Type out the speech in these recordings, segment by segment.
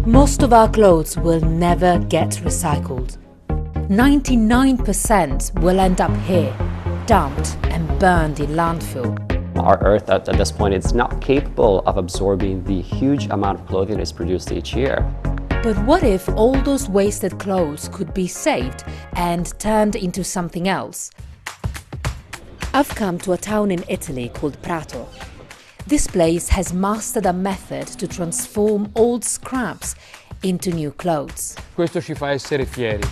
Most of our clothes will never get recycled. 99% will end up here, dumped and burned in landfill. Our Earth at this point is not capable of absorbing the huge amount of clothing that is produced each year. But what if all those wasted clothes could be saved and turned into something else? I've come to a town in Italy called Prato. This place has mastered a method to transform old scraps into new clothes. Questo ci fa essere fieri.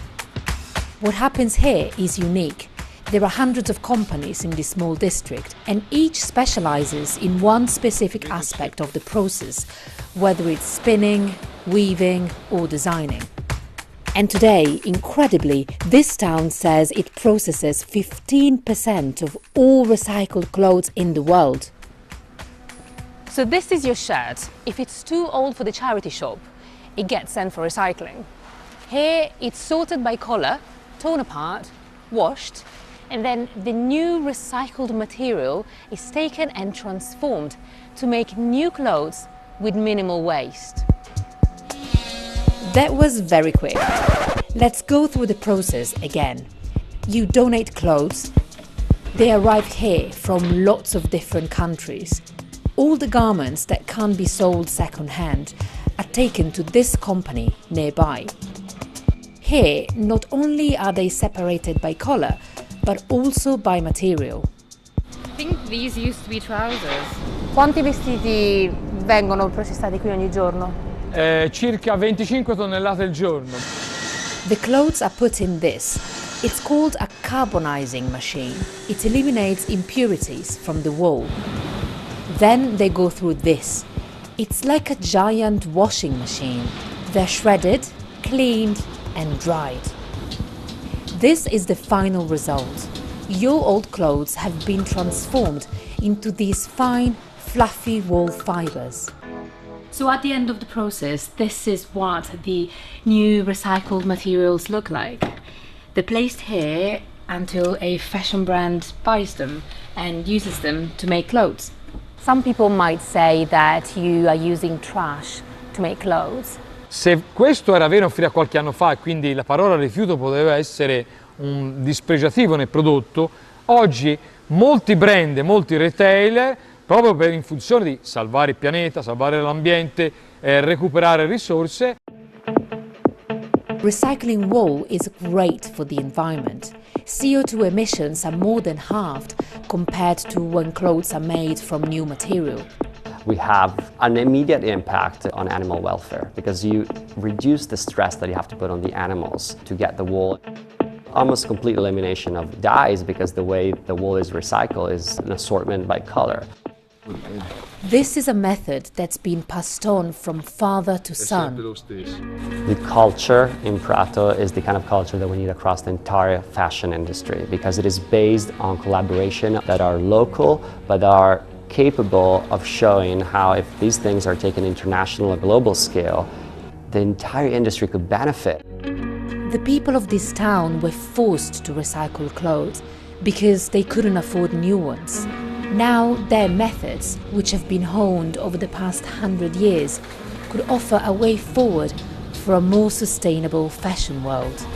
What happens here is unique. There are hundreds of companies in this small district, and each specializes in one specific aspect of the process, whether it's spinning, weaving, or designing. And today, incredibly, this town says it processes 15% of all recycled clothes in the world. So this is your shirt. If it's too old for the charity shop, it gets sent for recycling. Here, it's sorted by color, torn apart, washed, and then the new recycled material is taken and transformed to make new clothes with minimal waste. That was very quick. Let's go through the process again. You donate clothes. They arrive here from lots of different countries. All the garments that can't be sold second-hand are taken to this company nearby. Here, not only are they separated by color, but also by material. I think these used to be trousers. Quanti vestiti vengono processati qui ogni giorno? Circa 25 tonnellate al giorno. The clothes are put in this. It's called a carbonizing machine. It eliminates impurities from the wool. Then they go through this. It's like a giant washing machine. They're shredded, cleaned, and dried. This is the final result. Your old clothes have been transformed into these fine, fluffy wool fibers. So at the end of the process, this is what the new recycled materials look like. They're placed here until a fashion brand buys them and uses them to make clothes. Some people might say that you are using trash to make clothes. Se questo era vero fino a qualche anno fa, e quindi la parola rifiuto poteva essere un dispregiativo nel prodotto, oggi molti brand e molti retailer, proprio in funzione di salvare il pianeta, salvare l'ambiente, recuperare risorse. Recycling wool is great for the environment. CO2 emissions are more than halved compared to when clothes are made from new material. We have an immediate impact on animal welfare because you reduce the stress that you have to put on the animals to get the wool. Almost complete elimination of dyes because the way the wool is recycled is an assortment by color. This is a method that's been passed on from father to son. The culture in Prato is the kind of culture that we need across the entire fashion industry because it is based on collaboration that are local but are capable of showing how if these things are taken international or global scale, the entire industry could benefit. The people of this town were forced to recycle clothes because they couldn't afford new ones. Now their methods, which have been honed over the past 100 years, could offer a way forward for a more sustainable fashion world.